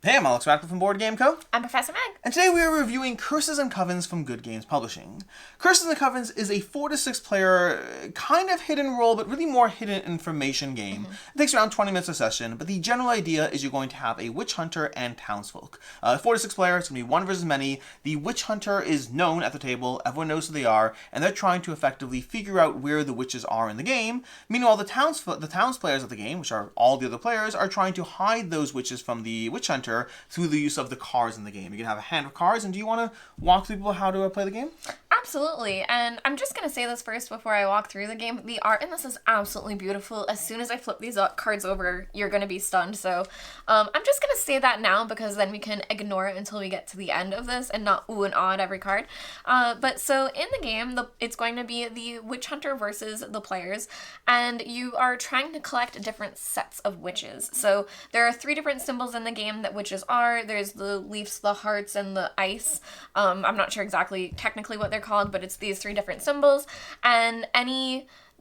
Hey, I'm Alex Radcliffe from Board Game Co. I'm Professor Meg. And today we are reviewing Curses and Covens from Good Games Publishing. Curses and Covens is a 4 to 6 player, kind of hidden role, but really more hidden information game. It takes around 20 minutes a session, but the general idea is you're going to have a witch hunter and townsfolk. 4 to 6 player, it's going to be one versus many. The witch hunter is known at the table, everyone knows who they are, and they're trying to effectively figure out where the witches are in the game. Meanwhile, the towns players of the game, which are all the other players, are trying to hide those witches from the witch hunter through the use of the cards in the game. You can have a hand of cards, and do you want to walk through people how to play the game? Absolutely, and I'm just going to say this first before I walk through the game. The art in this is absolutely beautiful. As soon as I flip these cards over, you're going to be stunned. So I'm just going to say that now because then we can ignore it until we get to the end of this and not ooh and ah at every card. But so in the game, it's going to be the witch hunter versus the players, and you are trying to collect different sets of witches. So there are 3 different symbols in the game that witches are. There's the leaves, the hearts, and the ice. I'm not sure exactly technically what they're called, but it's these 3 different symbols, and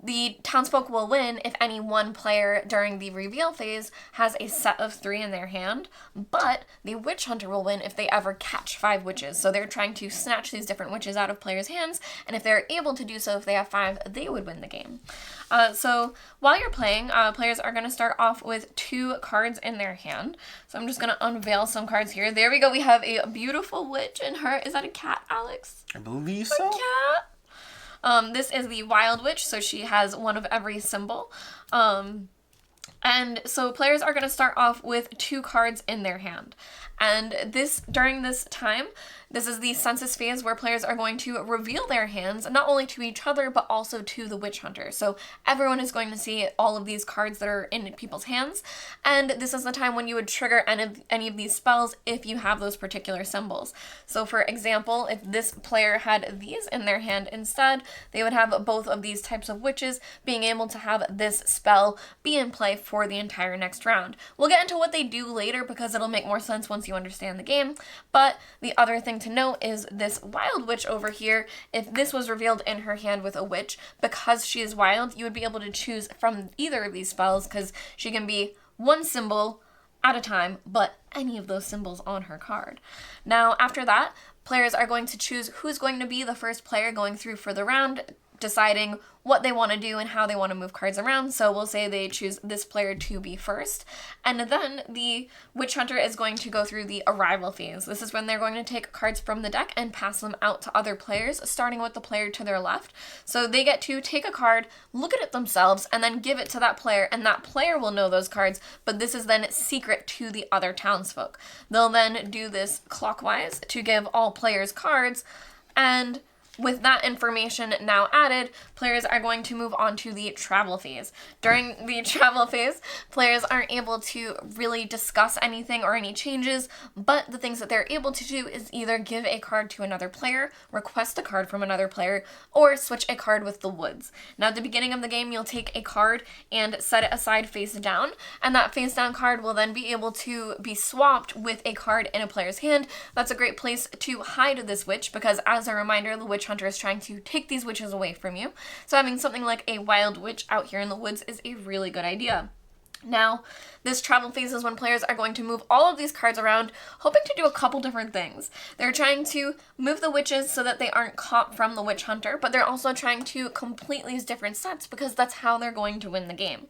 the townsfolk will win if any one player during the reveal phase has a set of 3 in their hand, but the witch hunter will win if they ever catch 5 witches. So they're trying to snatch these different witches out of players' hands, and if they're able to do so, if they have 5, they would win the game. So while you're playing, players are going to start off with 2 cards in their hand. So I'm just going to unveil some cards here. There we go. We have a beautiful witch in her. Is that a cat, Alex? I believe so. A cat? This is the Wild Witch, so she has one of every symbol. And so players are going to start off with 2 cards in their hand. And during this time, this is the census phase where players are going to reveal their hands, not only to each other, but also to the witch hunter. So everyone is going to see all of these cards that are in people's hands. And this is the time when you would trigger any of these spells if you have those particular symbols. So for example, if this player had these in their hand instead, they would have both of these types of witches being able to have this spell be in play for the entire next round. We'll get into what they do later because it'll make more sense once you understand the game. But the other thing to note is this wild witch over here. If this was revealed in her hand with a witch, because she is wild, you would be able to choose from either of these spells because she can be one symbol at a time, but any of those symbols on her card. Now, after that, players are going to choose who's going to be the first player going through for the round, deciding what they want to do and how they want to move cards around. So we'll say they choose this player to be first. And then the witch hunter is going to go through the arrival phase. This is when they're going to take cards from the deck and pass them out to other players, starting with the player to their left. So they get to take a card, look at it themselves, and then give it to that player, and that player will know those cards, but this is then secret to the other townsfolk. They'll then do this clockwise to give all players cards, and with that information now added, players are going to move on to the travel phase. During the travel phase, players aren't able to really discuss anything or any changes, but the things that they're able to do is either give a card to another player, request a card from another player, or switch a card with the woods. Now, at the beginning of the game, you'll take a card and set it aside face down, and that face down card will then be able to be swapped with a card in a player's hand. That's a great place to hide this witch because, as a reminder, the witch hunter is trying to take these witches away from you. So having something like a wild witch out here in the woods is a really good idea. Now, this travel phase is when players are going to move all of these cards around, hoping to do a couple different things. They're trying to move the witches so that they aren't caught from the witch hunter, but they're also trying to complete these different sets because that's how they're going to win the game.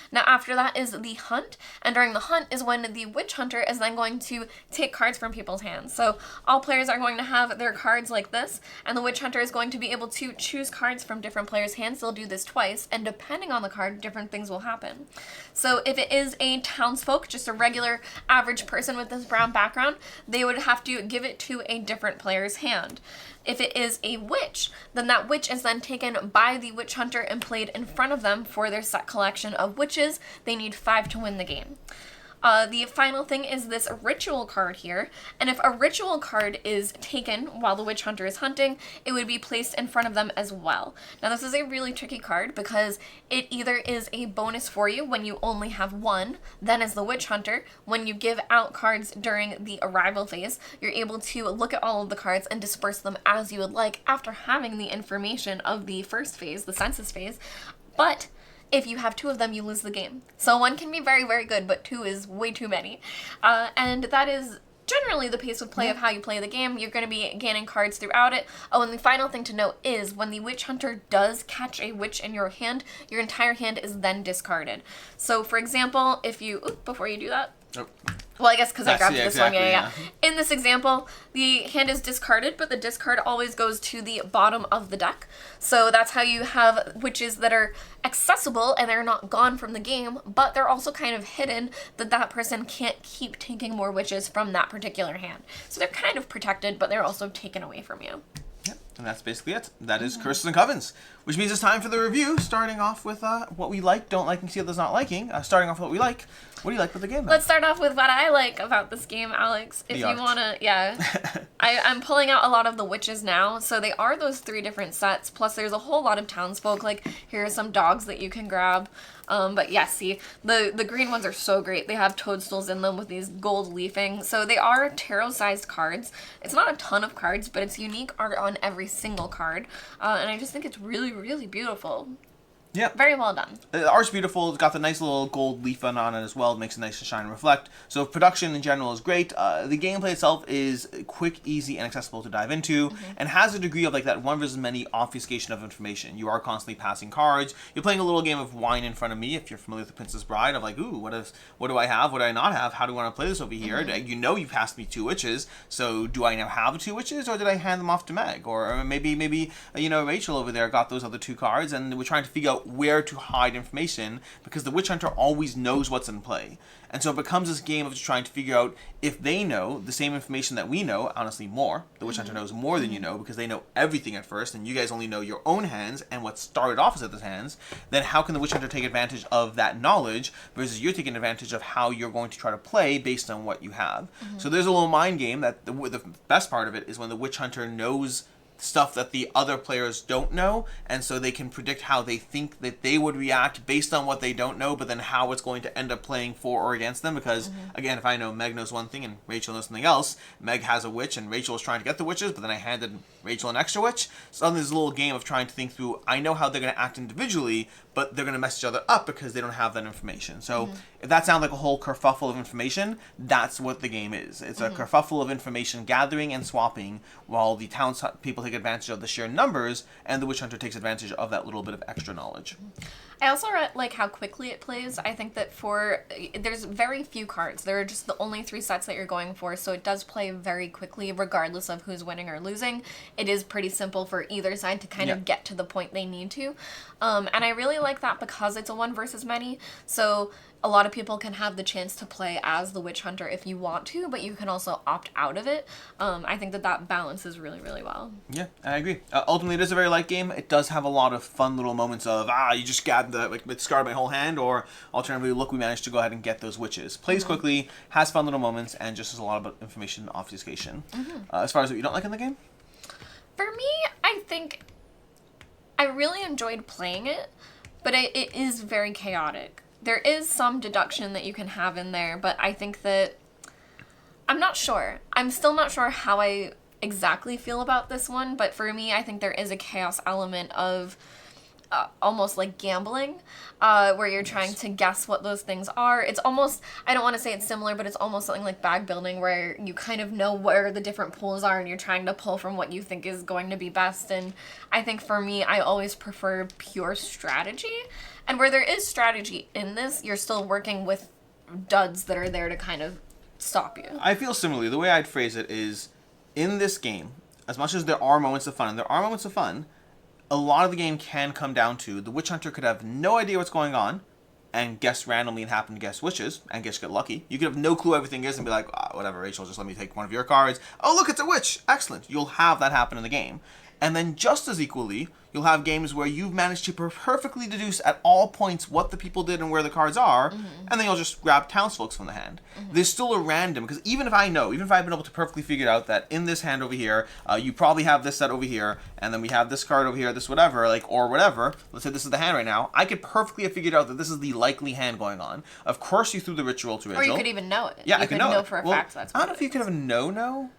Now, after that is the hunt, and during the hunt is when the witch hunter is then going to take cards from people's hands. So all players are going to have their cards like this, and the witch hunter is going to be able to choose cards from different players' hands. They'll do this twice, and depending on the card, different things will happen. So if it is a townsfolk, just a regular average person with this brown background, they would have to give it to a different player's hand. If it is a witch, then that witch is then taken by the witch hunter and played in front of them for their set collection of witches. They need 5 to win the game. The final thing is this ritual card here, and if a ritual card is taken while the witch hunter is hunting, it would be placed in front of them as well. Now, this is a really tricky card because it either is a bonus for you when you only have 1, then as the witch hunter, when you give out cards during the arrival phase, you're able to look at all of the cards and disperse them as you would like after having the information of the first phase, the census phase, but If you have two of them, you lose the game. So one can be very, very good, but two is way too many. And that is generally the pace of play of how you play the game. You're going to be gaining cards throughout it. Oh, and the final thing to note is when the Witch Hunter does catch a witch in your hand, your entire hand is then discarded. So, for example, if you... Oops, before you do that... Oh. Well, I guess because I grabbed this exactly, one, yeah. In this example, the hand is discarded, but the discard always goes to the bottom of the deck. So that's how you have witches that are accessible and they're not gone from the game, but they're also kind of hidden that that person can't keep taking more witches from that particular hand. So they're kind of protected, but they're also taken away from you. Yep, and that's basically it. That is Curses and Covens, which means it's time for the review, starting off with what we like, don't like, and see others not liking. Starting off with what we like. What do you like with the game, then? Let's start off with what I like about this game, Alex. If you want to, yeah. I'm pulling out a lot of the witches now. So they are those 3 different sets. Plus there's a whole lot of townsfolk. Like, here are some dogs that you can grab. But yeah, see, the green ones are so great. They have toadstools in them with these gold leafing. So they are tarot-sized cards. It's not a ton of cards, but it's unique art on every single card. And I just think it's really, really beautiful. Yeah. Very well done. The art's beautiful. It's got the nice little gold leaf on it as well. It makes it nice to shine and reflect. So production in general is great. The gameplay itself is quick, easy, and accessible to dive into, and has a degree of like that one versus many obfuscation of information. You are constantly passing cards. You're playing a little game of wine in front of me, if you're familiar with The Princess Bride, of like, ooh, what do I have? What do I not have? How do I want to play this over here? You know you passed me 2 witches, so do I now have 2 witches, or did I hand them off to Meg? Or maybe Rachel over there got those other 2 cards, and we're trying to figure out where to hide information, because the Witch Hunter always knows what's in play. And so it becomes this game of just trying to figure out if they know the same information that we know, honestly more. The Witch Hunter knows more than you know, because they know everything at first, and you guys only know your own hands and what started off as other hands. Then how can the Witch Hunter take advantage of that knowledge versus you're taking advantage of how you're going to try to play based on what you have. So there's a little mind game that the best part of it is when the Witch Hunter knows stuff that the other players don't know, and so they can predict how they think that they would react based on what they don't know, but then how it's going to end up playing for or against them, because again, if I know Meg knows one thing and Rachel knows something else, Meg has a witch and Rachel is trying to get the witches, but then I handed Rachel an extra witch, so there's a little game of trying to think through, I know how they're going to act individually, but they're going to mess each other up because they don't have that information. So if that sounds like a whole kerfuffle of information, that's what the game is. It's a kerfuffle of information gathering and swapping, while the townspeople take advantage of the sheer numbers, and the Witch Hunter takes advantage of that little bit of extra knowledge. I also like how quickly it plays. I think that there's very few cards. There are just the only 3 sets that you're going for, so it does play very quickly regardless of who's winning or losing. It is pretty simple for either side to kind of get to the point they need to. And I really like that because it's a one versus many, so a lot of people can have the chance to play as the Witch Hunter if you want to, but you can also opt out of it. I think that balances really, really well. Yeah, I agree. Ultimately, it is a very light game. It does have a lot of fun little moments of, you just grabbed it scarred my whole hand, or alternatively, look, we managed to go ahead and get those witches. Plays quickly, has fun little moments, and just has a lot of information obfuscation. As far as what you don't like in the game? For me, I think I really enjoyed playing it, but it is very chaotic. There is some deduction that you can have in there, but I think that I'm not sure. I'm still not sure how I exactly feel about this one, but for me, I think there is a chaos element of almost like gambling, where you're trying to guess what those things are. It's almost, I don't want to say it's similar, but it's almost something like bag building, where you kind of know where the different pools are and you're trying to pull from what you think is going to be best. And I think for me, I always prefer pure strategy. And where there is strategy in this, you're still working with duds that are there to kind of stop you. I feel similarly. The way I'd phrase it is, in this game, as much as there are moments of fun, and there are moments of fun, a lot of the game can come down to the Witch Hunter could have no idea what's going on and guess randomly and happen to guess witches and just get lucky. You could have no clue everything is and be like, whatever, Rachel, just let me take one of your cards. Oh, look, it's a witch. Excellent. You'll have that happen in the game. And then just as equally, you'll have games where you've managed to perfectly deduce at all points what the people did and where the cards are, and then you'll just grab townsfolk from the hand. There's still a random, because even if I've been able to perfectly figure out that in this hand over here, you probably have this set over here, and then we have this card over here, this whatever, or whatever, let's say this is the hand right now, I could perfectly have figured out that this is the likely hand going on. Of course you threw the ritual to Rachel. Or you could even know it. Yeah, I could know for a fact that's what I don't know if you could have a no,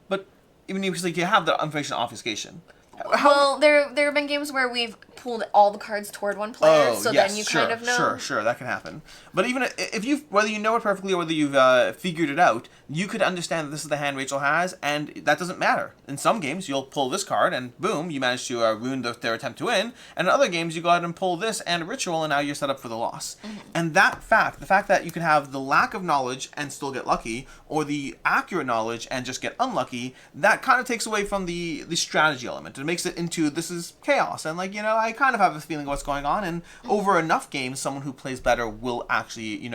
but even because you have the information obfuscation. Well, there have been games where we've pulled all the cards toward one player, so yes, then you sure, kind of know. Sure, that can happen. But even if you, whether you know it perfectly or whether you've figured it out, you could understand that this is the hand Rachel has, and that doesn't matter. In some games, you'll pull this card, and boom, you manage to ruin their attempt to win. And in other games, you go ahead and pull this and a ritual, and now you're set up for the loss. And that fact, the fact that you can have the lack of knowledge and still get lucky, or the accurate knowledge and just get unlucky, that kind of takes away from the strategy element. It makes it into, this is chaos, and I kind of have a feeling of what's going on, and over enough games, someone who plays better will actually,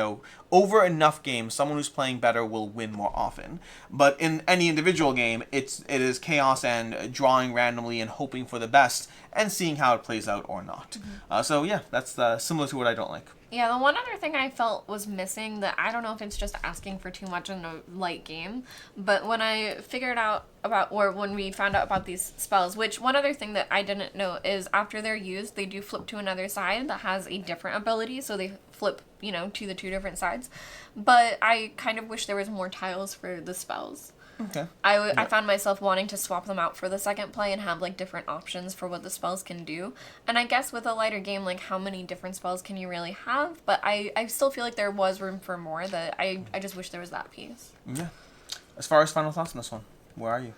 over enough games, someone who's playing better will win more often. But in any individual game, it is chaos and drawing randomly and hoping for the best and seeing how it plays out or not. So yeah, that's similar to what I don't like. Yeah, the one other thing I felt was missing, that I don't know if it's just asking for too much in a light game, but when I figured out about, or when we found out about these spells, which one other thing that I didn't know is after they're used, they do flip to another side that has a different ability, so they flip, to the two different sides. But I kind of wish there was more tiles for the spells. Okay. I found myself wanting to swap them out for the second play and have different options for what the spells can do. And I guess with a lighter game, how many different spells can you really have? But I still feel like there was room for more, that I just wish there was that piece. Yeah. As far as final thoughts on this one, where are you?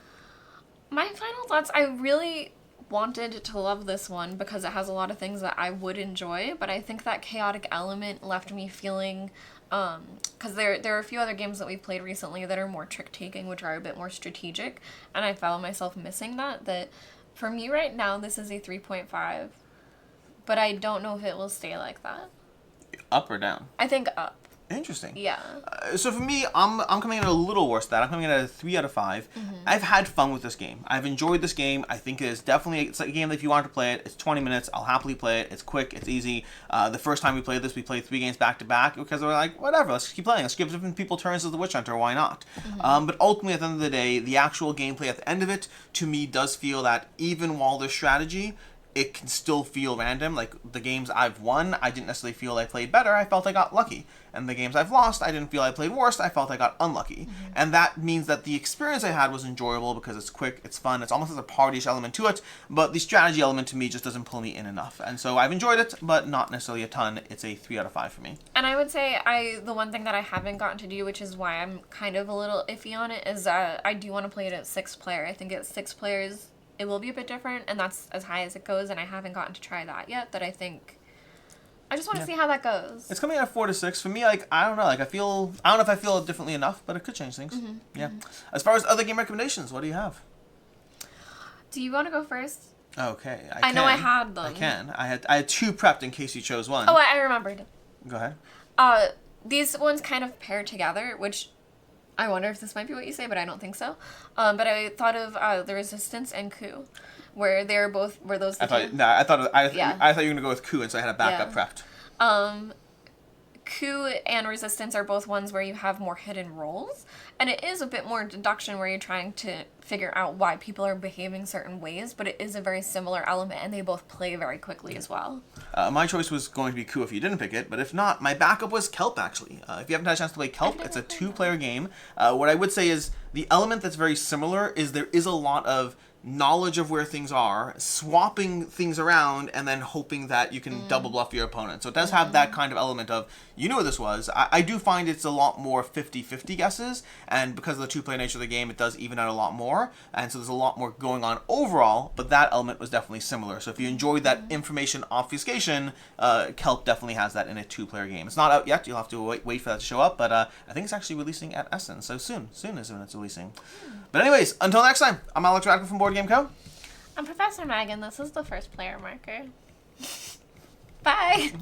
My final thoughts, I really wanted to love this one because it has a lot of things that I would enjoy, but I think that chaotic element left me feeling, because there are a few other games that we've played recently that are more trick-taking, which are a bit more strategic, and I found myself missing that for me right now, this is a 3.5, but I don't know if it will stay like that. Up or down? I think up. Interesting. Yeah. So for me, I'm coming in a little worse than that. I'm coming in at a 3 out of 5. I've had fun with this game. I've enjoyed this game. I think it's a game that if you want to play it, it's 20 minutes. I'll happily play it. It's quick. It's easy. The first time we played this, we played 3 games back to back because we were like, whatever, let's keep playing. Let's give different people turns as the Witch Hunter. Why not? But ultimately, at the end of the day, the actual gameplay at the end of it, to me, does feel that even while there's strategy, it can still feel random. The games I've won, I didn't necessarily feel I played better. I felt I got lucky. And the games I've lost, I didn't feel I played worse. I felt I got unlucky. And that means that the experience I had was enjoyable because it's quick, it's fun, it's almost has a partyish element to it, but the strategy element to me just doesn't pull me in enough. And so I've enjoyed it, but not necessarily a ton. It's a 3 out of 5 for me. And I would say the one thing that I haven't gotten to do, which is why I'm kind of a little iffy on it, is I do want to play it at 6 player. I think at 6 players, it will be a bit different, and that's as high as it goes, and I haven't gotten to try that yet, that I think I just want to see how that goes. It's coming at 4 to 6 for me. I don't know. I don't know if I feel it differently enough, but it could change things. Yeah. As far as other game recommendations, what do you have? Do you want to go first? Okay, I know I had them. I can. I had 2 prepped in case you chose one. Oh, I remembered. Go ahead. These ones kind of pair together, which I wonder if this might be what you say, but I don't think so. But I thought of The Resistance and Coup, where they're both those. I thought you were gonna go with Coup, and so I had a backup prepped. Coup and Resistance are both ones where you have more hidden roles, and it is a bit more deduction where you're trying to figure out why people are behaving certain ways, but it is a very similar element, and they both play very quickly as well. My choice was going to be Coup if you didn't pick it, but if not, my backup was Kelp, actually. If you haven't had a chance to play Kelp, it's a 2-player game. What I would say is the element that's very similar is there is a lot of knowledge of where things are, swapping things around, and then hoping that you can double bluff your opponent. So it does have that kind of element of, you knew what this was. I do find it's a lot more 50-50 guesses, and because of the 2-player nature of the game, it does even out a lot more, and so there's a lot more going on overall, but that element was definitely similar. So if you enjoyed that information obfuscation, Kelp definitely has that in a 2-player game. It's not out yet, you'll have to wait for that to show up, but I think it's actually releasing at Essen, so soon is when it's releasing. But anyways, until next time, I'm Alex Radcliffe from Board Game Co. I'm Professor Megan. This is the first player marker. Bye!